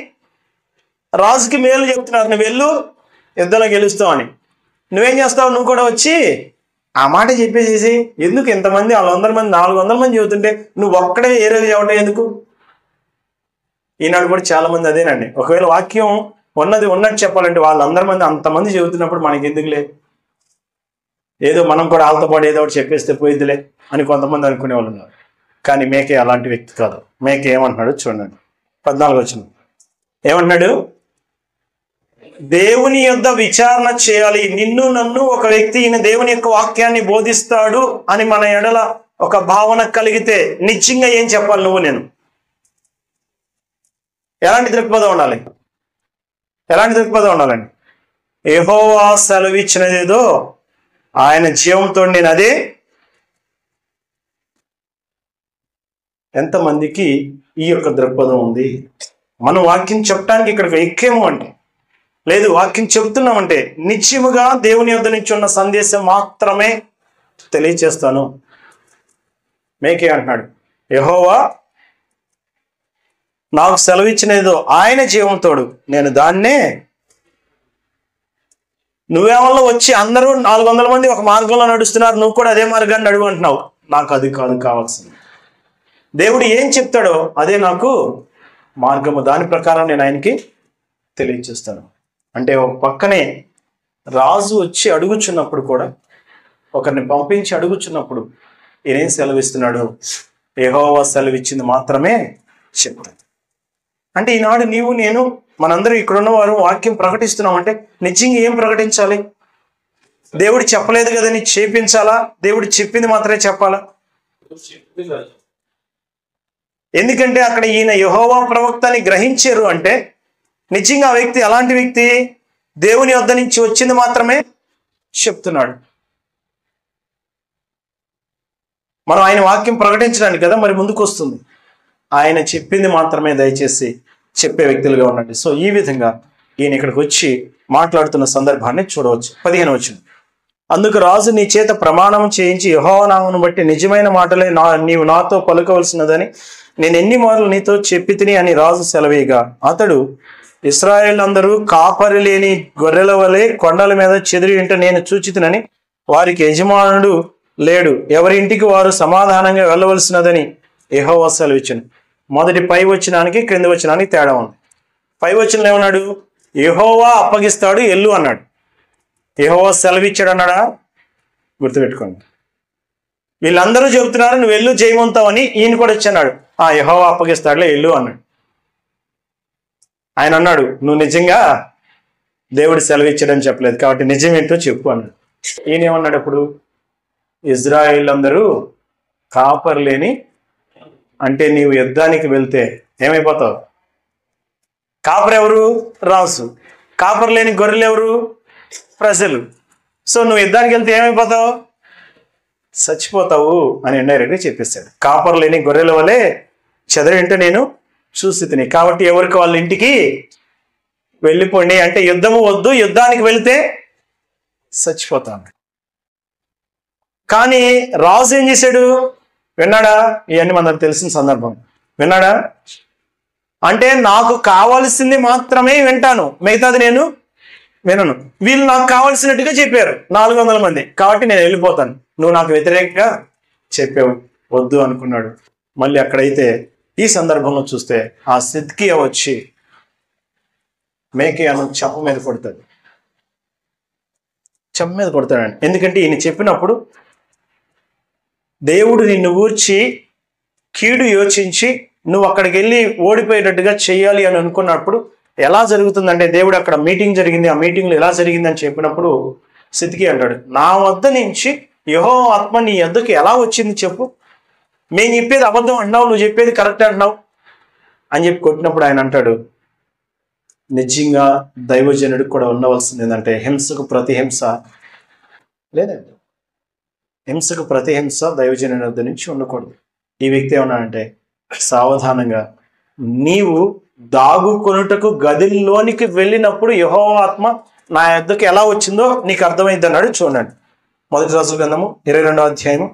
రాజుకి మేలు చెప్తున్నారు, నువ్వు వెళ్ళు యుద్ధంలో గెలుస్తావు అని. నువ్వేం చేస్తావు? నువ్వు కూడా వచ్చి ఆ మాట చెప్పేసేసి ఎందుకు ఇంతమంది 400 మంది చెబుతుంటే నువ్వు ఒక్కడే ఏ రోజు చెప్పడం ఎందుకు? ఈనాడు కూడా చాలా మంది అదేనండి. ఒకవేళ వాక్యం ఉన్నది ఉన్నట్టు చెప్పాలంటే వాళ్ళందరి మంది అంతమంది చెబుతున్నప్పుడు మనకి ఎందుకులే, ఏదో మనం కూడా వాళ్ళతో పాటు ఏదో ఒకటి చెప్పేస్తే పోయిద్దిలే అని కొంతమంది అనుకునే వాళ్ళు ఉన్నారు. కానీ మేకే అలాంటి వ్యక్తి కాదు. మేకే ఏమంటున్నాడు చూడండి, 14 వచనం. ఏమంటున్నాడు? దేవుని యొద్ద విచారణ చేయాలి. నిన్ను నన్ను ఒక వ్యక్తి ఈయన దేవుని యొక్క వాక్యాన్ని బోధిస్తాడు అని మన ఎడల ఒక భావన కలిగితే నిశ్చయంగా ఏం చెప్పాలి? నువ్వు నేను ఎలాంటి దృక్పథం ఉండాలి? ఉండాలండి? యెహోవా సెలవిచ్చినదేదో ఆయన జీవంతో నేను అదే ఎంతమందికి ఈ యొక్క దృక్పథం ఉంది? మనం వాక్యం చెప్పడానికి ఇక్కడికి ఎక్కేము అంటే, లేదు వాక్యం చెప్తున్నామంటే నిశ్చయముగా దేవుని యొద్ద నుంచి ఉన్న సందేశం మాత్రమే తెలియచేస్తాను. మేకే అంటున్నాడు, యెహోవా నాకు సెలవిచ్చినదో ఆయన జీవంతోడు నేను దాన్నే. నువ్వేమన్నా వచ్చి అందరూ 400 మంది ఒక మార్గంలో నడుస్తున్నారు, నువ్వు కూడా అదే మార్గాన్ని నడువు అంటున్నావు. నాకు అది కాదు కావాల్సింది. దేవుడు ఏం చెప్తాడో అదే నాకు మార్గము, దాని ప్రకారం నేను ఆయనకి తెలియచేస్తాను. అంటే ఒక పక్కనే రాజు వచ్చి అడుగుచున్నప్పుడు కూడా, ఒకరిని పంపించి అడుగుచున్నప్పుడు ఈయనేం సెలవిస్తున్నాడు? యెహోవా సెలవిచ్చింది మాత్రమే చెప్తాను. అంటే ఈనాడు నీవు నేను మనందరం ఇక్కడున్న వారు వాక్యం ప్రకటిస్తున్నామంటే నిజంగా ఏం ప్రకటించాలి? దేవుడు చెప్పలేదు కదని చేపించాలా? దేవుడు చెప్పింది మాత్రమే చెప్పాలా? ఎందుకంటే అక్కడ ఈయన యెహోవా ప్రవక్త అని గ్రహించారు అంటే నిజంగా ఆ వ్యక్తి ఎలాంటి వ్యక్తి? దేవుని వద్ద నుంచి వచ్చింది మాత్రమే చెప్తున్నాడు. మనం ఆయన వాక్యం ప్రకటించడానికి కదా మరి ముందుకు వస్తుంది. ఆయన చెప్పింది మాత్రమే దయచేసి చెప్పే వ్యక్తులుగా ఉండండి. సో ఈ విధంగా ఈయన ఇక్కడికి వచ్చి మాట్లాడుతున్న సందర్భాన్ని చూడవచ్చు. 15వ వచనం, అందుకు రాజు నీ చేత ప్రమాణం చేయించి యెహోవా నామమును బట్టి నిజమైన మాటలే నీవు నాతో పలుకవలసినదని నేను ఎన్ని మార్లు నీతో చెప్పి తిని అని రాజు సెలవేయగా, అతడు ఇశ్రాయేలందరూ కాపరి లేని గొర్రెల వలె కొండల మీద చెదిరి ఉంట నేను చూచితినని వారికి యజమానుడు లేడు, ఎవరి ఇంటికి వారు సమాధానంగా వెళ్ళవలసినదని యెహోవా సెలవిచ్చెను. మొదటి పై వచనానికి క్రింది వచనానికి తేడా ఉంది. పై వచనంలో ఏమన్నాడు? యెహోవా అప్పగిస్తాడు ఎల్లు అన్నాడు. యెహోవా సెలవిచ్చాడు అన్నాడా? గుర్తుపెట్టుకోండి. వీళ్ళందరూ చెబుతున్నారు నువ్వు ఎల్లు జయమంతావని, ఈయన కూడా వచ్చన్నాడు యెహోవా అప్పగిస్తాడులే ఎల్లు అన్నాడు. ఆయన అన్నాడు నువ్వు నిజంగా దేవుడు సెలవిచ్చాడని చెప్పలేదు కాబట్టి నిజమేంటో చెప్పు అన్నాడు. ఈయన ఏమన్నాడు అప్పుడు? ఇజ్రాయేల్ అందరూ కాపరి లేని, అంటే నీవు యుద్ధానికి వెళ్తే ఏమైపోతావు? కాపరు ఎవరు? రాజు. కాపరు లేని గొర్రెలు ఎవరు? ప్రజలు. సో నువ్వు యుద్ధానికి వెళ్తే ఏమైపోతావు? చచ్చిపోతావు అని ఇండైరెక్ట్గా చెప్పేశాడు. కాపరు లేని గొర్రెల వలె చెదరింటే నేను చూసి తిని, కాబట్టి ఎవరికి వాళ్ళ ఇంటికి వెళ్ళిపోండి. అంటే యుద్ధము వద్దు, యుద్ధానికి వెళితే చచ్చిపోతాను. కానీ రాజు ఏం చేశాడు? విన్నాడా? ఇవన్నీ మనకు తెలిసిన సందర్భం. విన్నాడా? అంటే నాకు కావాల్సింది మాత్రమే వింటాను, మిగతాది నేను వినను. వీళ్ళు నాకు కావాల్సినట్టుగా చెప్పారు 400 మంది, కాబట్టి నేను వెళ్ళిపోతాను. నువ్వు నాకు వ్యతిరేకంగా చెప్పావు, వద్దు అనుకున్నాడు. మళ్ళీ అక్కడైతే ఈ సందర్భంలో చూస్తే ఆ సిద్కియా వచ్చి మేకియాను చెప్ప మీద కొడతాడు. చెప్ప మీద కొడతాడండి. ఎందుకంటే ఈయన చెప్పినప్పుడు దేవుడు నిన్ను ఊర్చి కీడు యోచించి నువ్వు అక్కడికి వెళ్ళి ఓడిపోయేటట్టుగా చెయ్యాలి అని అనుకున్నప్పుడు ఎలా జరుగుతుందంటే, దేవుడు అక్కడ మీటింగ్ జరిగింది, ఆ మీటింగ్లో ఎలా జరిగిందని చెప్పినప్పుడు సిద్కియా అంటాడు, నా వద్ద నుంచి యెహోవా ఆత్మ నీ వద్దకు ఎలా వచ్చింది చెప్పు, మేము చెప్పేది అబద్ధం అంటున్నావు, నువ్వు చెప్పేది కరెక్ట్ అంటున్నావు అని చెప్పి కొట్టినప్పుడు ఆయన అంటాడు, నిజంగా దైవజనుడికి కూడా ఉండవలసింది ఏంటంటే హింసకు ప్రతిహింస లేదండి. హింసకు ప్రతిహింస దైవజనుడి వద్ద నుంచి ఉండకూడదు. ఈ వ్యక్తి ఏమన్నాడంటే, సావధానంగా నీవు దాగుకొనుటకు గదిలోనికి వెళ్ళినప్పుడు యెహోవా ఆత్మ నా యొద్దకు ఎలా వచ్చిందో నీకు అర్థమైంది అన్నాడు. చూడండి, మొదటి రాజుల గ్రంథము 22వ అధ్యాయము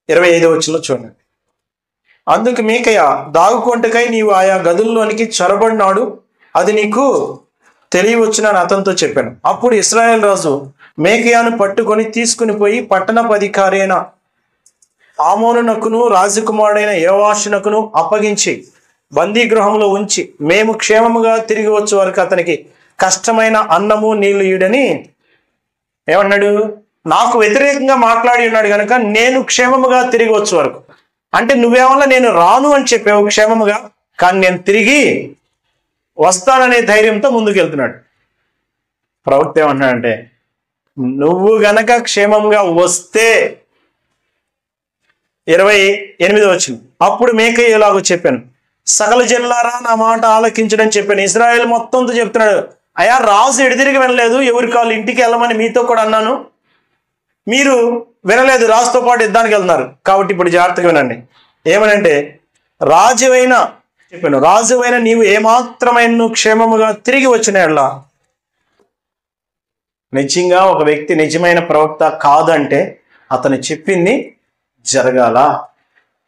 25వ వచనంలో చూడండి. అందుకు మీకయ్య దాగుకొంటకై నీవు ఆయా గదుల్లోనికి చొరబడినాడు, అది నీకు తెలియవచ్చునని అతనితో చెప్పాను. అప్పుడు ఇశ్రాయేల్ రాజు మేకయాను పట్టుకొని తీసుకుని పోయి పట్టణపు అధికారి అయిన ఆమోనునకును రాజకుమారుడైన యోవాషునకును అప్పగించి బందీగృహంలో ఉంచి మేము క్షేమముగా తిరిగి వచ్చే వరకు అతనికి కష్టమైన అన్నము నీళ్లు ఇయుడని ఏమన్నాడు? నాకు వ్యతిరేకంగా మాట్లాడి ఉన్నాడు కనుక నేను క్షేమముగా తిరిగి వచ్చే వరకు, అంటే నువ్వేమన్నా నేను రాను అని చెప్పావు క్షేమముగా, కానీ నేను తిరిగి వస్తాననే ధైర్యంతో ముందుకు వెళ్తున్నాడు. ప్రవక్త ఏమన్నాడంటే, నువ్వు గనక క్షేమంగా వస్తే 28వ వచనం, అప్పుడు మేకయ్య ఇలాగో చెప్పాను, సకల జనులారా నా మాట ఆలకించడని చెప్పాను. ఇశ్రాయేల్ మొత్తంతో చెప్తున్నాడు, అయ్యా రాజు ఎడితిరిగి వినలేదు, ఎవరికి వాళ్ళు ఇంటికి వెళ్ళమని మీతో కూడా అన్నాను, మీరు వినలేదు, రాజుతో పాటు యుద్ధానికి వెళ్తున్నారు, కాబట్టి ఇప్పుడు జాగ్రత్తగా వినండి. ఏమనంటే రాజువైన నీవు ఏమాత్రమైన క్షేమముగా తిరిగి వచ్చిన నిజంగా ఒక వ్యక్తి నిజమైన ప్రవక్త కాదంటే అతను చెప్పింది జరగాల.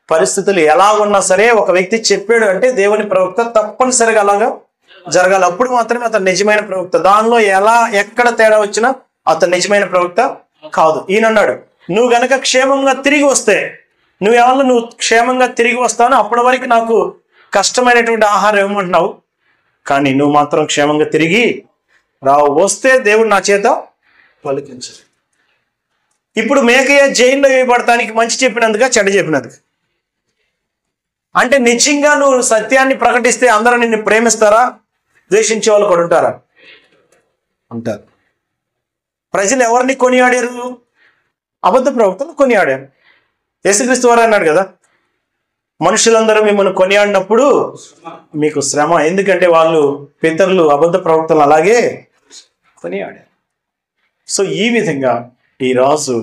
పరిస్థితులు ఎలా ఉన్నా సరే ఒక వ్యక్తి చెప్పాడు అంటే దేవుని ప్రవక్త తప్పనిసరిగా అలాగా జరగాలి. అప్పుడు మాత్రమే అతను నిజమైన ప్రవక్త. దానిలో ఎక్కడ తేడా వచ్చినా అతను నిజమైన ప్రవక్త కాదు. ఈయనన్నాడు, నువ్వు గనక క్షేమంగా తిరిగి వస్తే, నువ్వు క్షేమంగా తిరిగి వస్తాను, అప్పటి వరకు నాకు కష్టమైనటువంటి ఆహారం ఇవ్వమంటున్నావు, కానీ నువ్వు మాత్రం క్షేమంగా తిరిగి వస్తే దేవుడు నా చేత పలికించరు. ఇప్పుడు మేకయ్య జైల్లో వేయబడటానికి మంచి చెప్పినందుక చెడ్డ చెప్పినందుకు? అంటే నిజంగా నువ్వు సత్యాన్ని ప్రకటిస్తే అందరూ నిన్ను ప్రేమిస్తారా? ద్వేషించే వాళ్ళు కూడా ఉంటారా? ఉంటారు. ప్రజలు ఎవరిని కొనియాడారు? అబద్ధ ప్రవక్తలు కొనియాడారు. యేసుక్రీస్తు వారు అన్నాడు కదా, మనుషులందరూ మిమ్మల్ని కొనియాడినప్పుడు మీకు శ్రమ, ఎందుకంటే వాళ్ళు పితరులు అబద్ధ ప్రవక్తలు అలాగే కొనియాడారు. సో ఈ విధంగా ఈ రాజు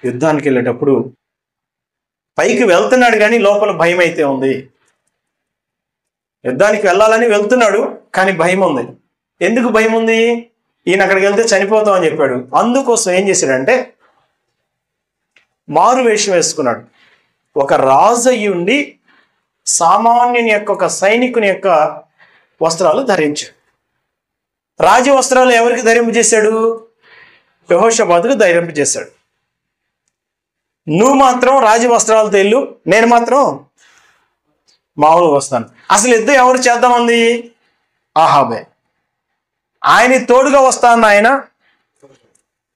యుద్ధానికి వెళ్ళేటప్పుడు పైకి వెళ్తున్నాడు కానీ లోపల భయం అయితే ఉంది. యుద్ధానికి వెళ్ళాలని వెళ్తున్నాడు కానీ భయం ఉంది. ఎందుకు భయం ఉంది? ఈయన అక్కడికి వెళ్తే చనిపోతాం అని చెప్పాడు. అందుకోసం ఏం చేశాడంటే మారు వేషం వేసుకున్నాడు. ఒక రాజు అయ్యి ఉండి సామాన్యుని యొక్క, ఒక సైనికుని యొక్క వస్త్రాలు ధరించాడు. రాజ వస్త్రాలు ఎవరికి ధరింపజేశాడు? యెహోషాపాతుకు ధరింపజేశాడు. నువ్వు మాత్రం రాజ వస్త్రాలతో వెళ్ళు, నేను మాత్రం మామూలుగా వస్తాను. అసలు యుద్ధం ఎవరు చేద్దామంది? ఆహాబే. ఆయన తోడుగా వస్తాను. ఆయన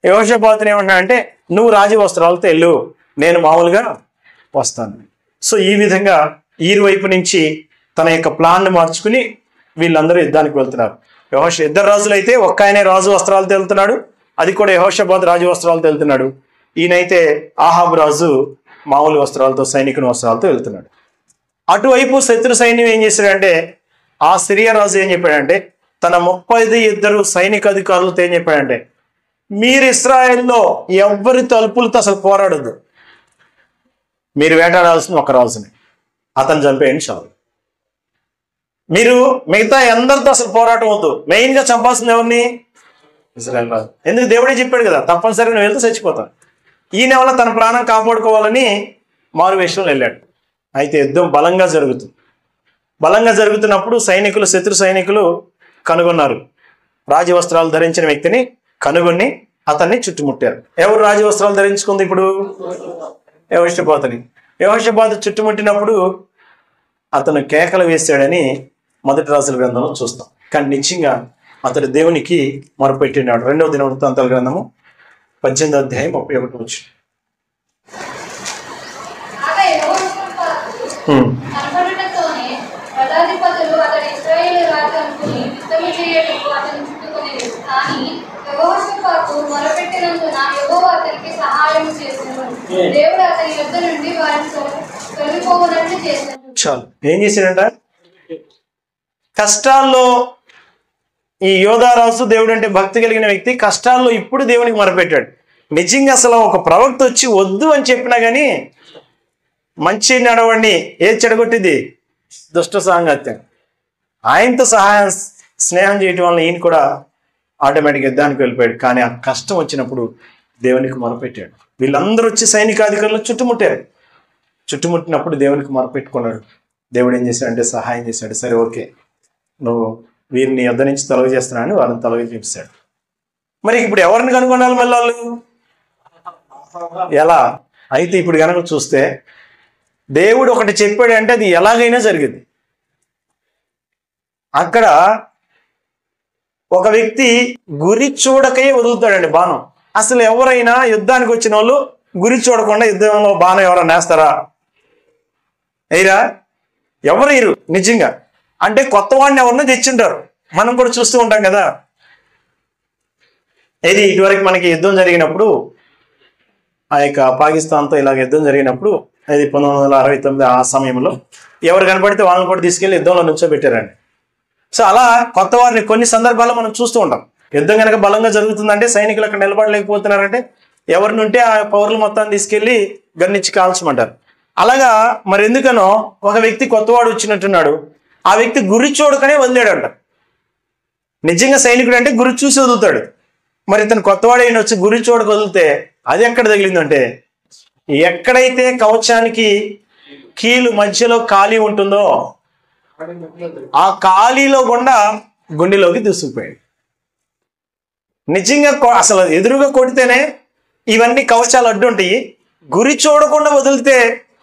యెహోషాపాతుని ఏమన్నా అంటే, నువ్వు రాజ వస్త్రాలతో వెళ్ళు, నేను మామూలుగా వస్తాను. సో ఈ విధంగా ఈరువైపు నుంచి తన యొక్క ప్లాన్ని మార్చుకుని వీళ్ళందరూ యుద్ధానికి వెళ్తున్నారు. ఇద్దరు రాజులు అయితే ఒక్క ఆయనే రాజు వస్త్రాలతో వెళ్తున్నాడు, అది కూడా యెహోషాపాతు రాజు వస్త్రాలతో వెళ్తున్నాడు. ఈయనైతే ఆహాబు రాజు మామూలు వస్త్రాలతో, సైనికుని వస్త్రాలతో వెళ్తున్నాడు. అటువైపు శత్రు సైన్యం ఏం చేశాడంటే, ఆ సిరియా రాజు ఏం చెప్పాడంటే తన 32 సైనిక అధికారులతో ఏం చెప్పాడంటే, మీరు ఇశ్రాయేల్లో ఎవరి తలుపులతో అసలు పోరాడద్దు, మీరు వేటాడాల్సిన ఒక రాజుని, అతను చంపేయండి చాలు. మీరు మిగతా అందరితో అసలు పోరాటం వద్దు, మెయిన్గా చంపాల్సింది ఎవరిని? ఇశ్రాయేల్ రాజు. ఎందుకు? దేవుడే చెప్పాడు కదా, తప్పనిసరిగా నువ్వు వెళ్తే చచ్చిపోతాను. ఈయన వల్ల తన ప్రాణం కాపాడుకోవాలని మారు వేషంలో వెళ్ళాడు. అయితే యుద్ధం బలంగా జరుగుతున్నప్పుడు శత్రు సైనికులు కనుగొన్నారు. రాజవస్త్రాలు ధరించిన వ్యక్తిని కనుగొని అతన్ని చుట్టుముట్టారు. ఎవరు రాజవస్త్రాలు ధరించుకుంది ఇప్పుడు? యెహోషాపాతు చుట్టుముట్టినప్పుడు అతను కేకలు వేశాడని మొదటి రాజుల గ్రంథంలో చూస్తాం. కానీ నిశ్చయంగా అతడు దేవునికి మొరపెట్టినాడు. 2వ దినవృత్తాంతాల గ్రంథము 18వ అధ్యాయం 31 వచ్చి. చాలు. ఏం చేశాడంట? కష్టాల్లో ఈ యోధారాజు దేవుడు అంటే భక్తి కలిగిన వ్యక్తి కష్టాల్లో ఇప్పుడు దేవునికి మొరపెట్టాడు. నిజంగా అసలు ఒక ప్రవక్త వచ్చి వద్దు అని చెప్పినా కానీ మంచి నడవండి ఏది చెడగొట్టింది? దుష్ట సాంగత్యం. ఆయనతో స్నేహం చేయటం వల్ల ఈయన కూడా ఆటోమేటిక్గా యుద్ధానికి వెళ్ళిపోయాడు. కానీ ఆ కష్టం వచ్చినప్పుడు దేవునికి మొరపెట్టాడు. వీళ్ళందరూ వచ్చి సైనికాధికారులు చుట్టుముట్టినప్పుడు దేవునికి మొరపెట్టుకున్నాడు. దేవుడు ఏం చేశాడంటే సహాయం చేశాడు. సరే ఓకే, నువ్వు వీరిని యుద్ధ నుంచి తొలగ చేస్తున్నానని వారిని తొలగ చూపిస్తాడు. మరి ఇప్పుడు ఎవరిని కనుగొనాలి మళ్ళీ వాళ్ళు? ఎలా? అయితే ఇప్పుడు కనుక చూస్తే దేవుడు ఒకటి చెప్పాడంటే అది ఎలాగైనా జరిగింది. అక్కడ ఒక వ్యక్తి గురి చూడకే వదులుతాడండి బాణం. అసలు ఎవరైనా యుద్ధానికి వచ్చిన వాళ్ళు గురి చూడకుండా యుద్ధంలో బాణం ఎవరైనా వేస్తారా? ఎయిరా? ఎవరు ఇరు నిజంగా. అంటే కొత్త వాడిని ఎవరినో తెచ్చింటారు. మనం కూడా చూస్తూ ఉంటాం కదా. ఇది ఇటువరకు మనకి యుద్ధం జరిగినప్పుడు, ఆ యొక్క పాకిస్తాన్తో ఇలాగ యుద్ధం జరిగినప్పుడు, అది 1969 ఆ సమయంలో ఎవరు కనపడితే వాళ్ళని కూడా తీసుకెళ్లి యుద్ధంలో నుంచోబెట్టారండి. సో అలా కొత్త వారిని కొన్ని సందర్భాల్లో మనం చూస్తూ ఉంటాం. యుద్ధం కనుక బలంగా జరుగుతుందంటే సైనికులు అక్కడ నిలబడలేకపోతున్నారంటే ఎవరిని ఉంటే ఆ పౌరులు మొత్తాన్ని తీసుకెళ్లి గన్నిచ్చి కాల్చమంటారు. అలాగా మరి ఎందుకనో ఒక వ్యక్తి కొత్తవాడు వచ్చినట్టున్నాడు, ఆ వ్యక్తి గురి చూడకనే వదిలేడంట. నిజంగా సైనికుడు అంటే గురి చూసి వదులుతాడు. మరి ఇతను కొత్తవాడు అయిన వచ్చి గురి చూడక వదిలితే అది ఎక్కడ తగిలిందంటే, ఎక్కడైతే కవచానికి కీలు మధ్యలో ఖాళీ ఉంటుందో ఆ ఖాళీలో గుండా గుండెలోకి దూసుకుపోయాడు. నిజంగా అసలు ఎదురుగా కొడితేనే ఇవన్నీ కవచాలు అడ్డు ఉంటాయి, గురి చూడకుండా వదిలితే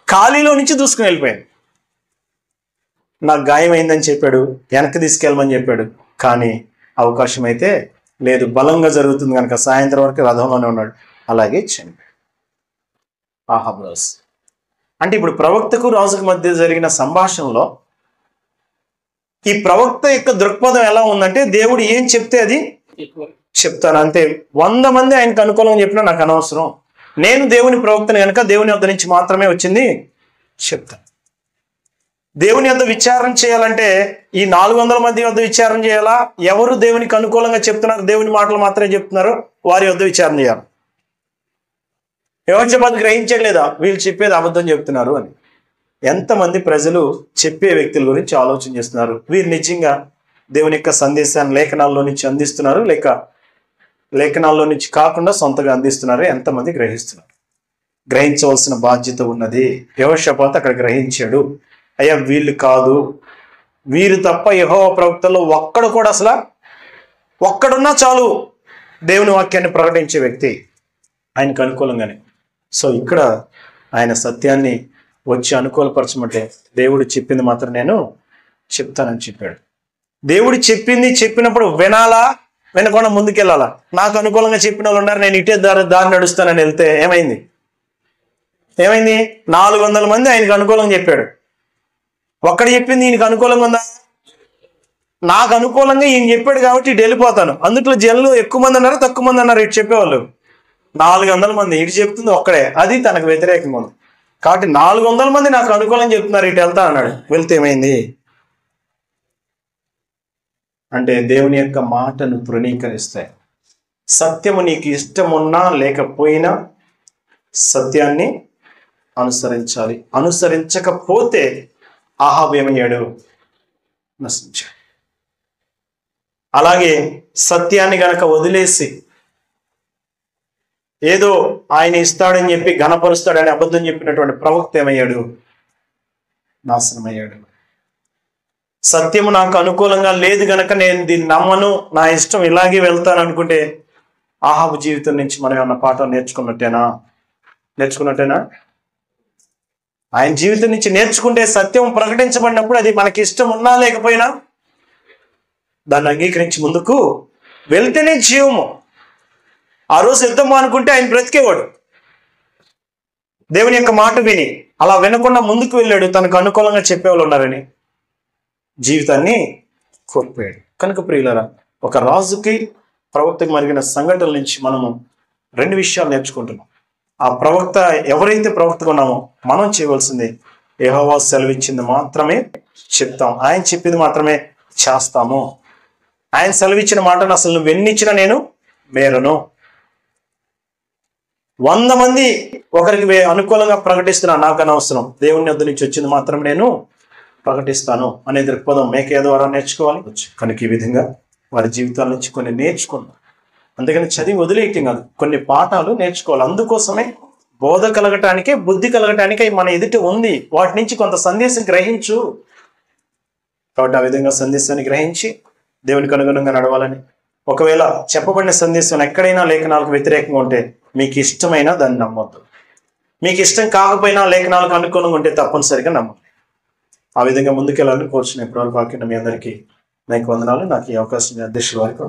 ఖాళీలో నుంచి దూసుకుని వెళ్ళిపోయాడు. నాకు గాయమైందని చెప్పాడు, వెనక్కి తీసుకెళ్ళమని చెప్పాడు, కానీ అవకాశం అయితే లేదు, బలంగా జరుగుతుంది కనుక సాయంత్రం వరకు రథంలోనే ఉన్నాడు. అలాగే చనిపోయాడు. ఆహాబు రాజు అంటే ఇప్పుడు ప్రవక్తకు రాజుకు మధ్య జరిగిన సంభాషణలో ఈ ప్రవక్త యొక్క దృక్పథం ఎలా ఉందంటే, దేవుడు ఏం చెప్తే అది చెప్తాను అంతే. 100 మంది ఆయనకు అనుకూలంగా చెప్పినా నాకు అనవసరం, నేను దేవుని ప్రవక్తని కనుక దేవుని వద్ద నుంచి మాత్రమే వచ్చింది చెప్తాను. దేవుని వద్ద విచారణ చేయాలంటే ఈ 400 మంది వద్ద విచారణ చేయాలా? ఎవరు దేవునికి అనుకూలంగా చెప్తున్నారు, దేవుని మాటలు మాత్రమే చెప్తున్నారో వారి వద్ద విచారణ చేయాలి. యెహోషాపాతు గ్రహించలేదా వీళ్ళు చెప్పేది అబద్ధం చెప్తున్నారు అని? ఎంతమంది ప్రజలు చెప్పే వ్యక్తుల గురించి ఆలోచన చేస్తున్నారు, వీరు నిజంగా దేవుని యొక్క సందేశాన్ని లేఖనాల్లో నుంచి అందిస్తున్నారు లేక లేఖనాల్లో నుంచి కాకుండా సొంతగా అందిస్తున్నారు? ఎంతమంది గ్రహిస్తున్నారు? గ్రహించవలసిన బాధ్యత ఉన్నది. యెహోషాపాతు అక్కడ గ్రహించాడు, అయ్యా వీళ్ళు కాదు, వీరు తప్ప యెహోవా ప్రవక్తల్లో ఒక్కడు కూడా, అసలు ఒక్కడున్నా చాలు దేవుని వాక్యాన్ని ప్రకటించే వ్యక్తి ఆయనకు అనుకూలంగానే. సో ఇక్కడ ఆయన సత్యాన్ని వచ్చి అనుకూలపరచమంటే దేవుడు చెప్పింది మాత్రం నేను చెప్తానని చెప్పాడు. దేవుడు చెప్పింది చెప్పినప్పుడు వినాలా, వినకుండా ముందుకెళ్ళాలా? నాకు అనుకూలంగా చెప్పిన వాళ్ళు ఉన్నారు, నేను ఇటే దారి నడుస్తానని వెళ్తే ఏమైంది? 400 మంది ఆయనకు అనుకూలంగా చెప్పాడు, ఒక్కడు చెప్పింది ఈయనకు అనుకూలంగా ఉందా? నాకు అనుకూలంగా ఈయన చెప్పాడు కాబట్టి ఇటు వెళ్ళిపోతాను. అందుట్లో జనులు ఎక్కువ మంది అన్నారు, తక్కువ మంది అన్నారు. ఇటు చెప్పేవాళ్ళు 400 మంది, ఇటు చెప్తుంది ఒక్కడే, అది తనకు వ్యతిరేకంగా ఉంది కాబట్టి 400 మంది నాకు అనుకూలంగా చెప్తున్నారు, ఇటు వెళ్తా అన్నాడు. వెళ్తే ఏమైంది అంటే దేవుని యొక్క మాటను తృణీకరిస్తాయి. సత్యము నీకు ఇష్టమున్నా లేకపోయినా సత్యాన్ని అనుసరించాలి. అనుసరించకపోతే ఆహాబు ఏమయ్యాడు? నశించాడు. అలాగే సత్యాన్ని గనక వదిలేసి ఏదో ఆయన ఇస్తాడని చెప్పి ఘనపరుస్తాడని అబద్ధం చెప్పినటువంటి ప్రవక్త ఏమయ్యాడు? నాశనమయ్యాడు. సత్యము నాకు అనుకూలంగా లేదు గనక నేను దీన్ని నమ్మను, నా ఇష్టం ఇలాగే వెళ్తాను అనుకుంటే ఆహాబు జీవితం నుంచి మనం ఏమన్నా పాఠం నేర్చుకున్నట్టేనా? ఆయన జీవితం నుంచి నేర్చుకుంటే సత్యం ప్రకటించబడినప్పుడు అది మనకి ఇష్టం ఉన్నా లేకపోయినా దాన్ని అంగీకరించి ముందుకు వెళ్తేనే జీవము. ఆ రోజు యుద్ధము అనుకుంటే ఆయన బ్రతికేవాడు. దేవుని యొక్క మాట విని అలా వినకుండా ముందుకు వెళ్ళాడు, తనకు అనుకూలంగా చెప్పేవాళ్ళు ఉన్నారని జీవితాన్ని కోల్పోయాడు. కనుక ప్రియులారా, ఒక రాజుకి ప్రవక్తకి మరిగిన సంఘటనల నుంచి మనము 2 విషయాలు నేర్చుకుంటున్నాం. ఆ ప్రవక్త ఎవరైతే ప్రవక్తగా ఉన్నామో మనం చేయవలసింది యెహోవా సెలవిచ్చింది మాత్రమే చెప్తాం, ఆయన చెప్పింది మాత్రమే చేస్తాము. ఆయన సెలవిచ్చిన మాటను అసలు నువ్వు ఎన్నిచ్చినా నేను మేరను. 100 మంది ఒకరికి అనుకూలంగా ప్రకటిస్తున్నా, నాకు అనవసరం, దేవుని వద్ద నుంచి వచ్చింది మాత్రం నేను ప్రకటిస్తాను అనే దృక్పథం మేకే ద్వారా నేర్చుకోవాలి. కనుక ఈ విధంగా వారి జీవితాల నుంచి కొన్ని నేర్చుకున్నాం. అందుకని చదివి వదిలేయటం కాదు, కొన్ని పాఠాలు నేర్చుకోవాలి. అందుకోసమే బోధ కలగటానికే, బుద్ధి కలగటానికే మన ఎదుట ఉంది. వాటి నుంచి కొంత సందేశం గ్రహించు. కాబట్టి ఆ విధంగా సందేశాన్ని గ్రహించి దేవునికి అనుగుణంగా నడవాలని. ఒకవేళ చెప్పబడిన సందేశం ఎక్కడైనా లేఖనాలకు వ్యతిరేకంగా ఉంటే మీకు ఇష్టమైన దాన్ని నమ్మొద్దు. మీకు ఇష్టం కాకపోయినా లేఖనాలకు అనుకూలంగా ఉంటే తప్పనిసరిగా నమ్మండి. ఆ విధంగా ముందుకెళ్ళాలని కోరుచున్న ఎప్పటివరకు మీ అందరికీ నాకు వందనాలు. నాకు ఈ అవకాశం అధ్యక్షుల వారికి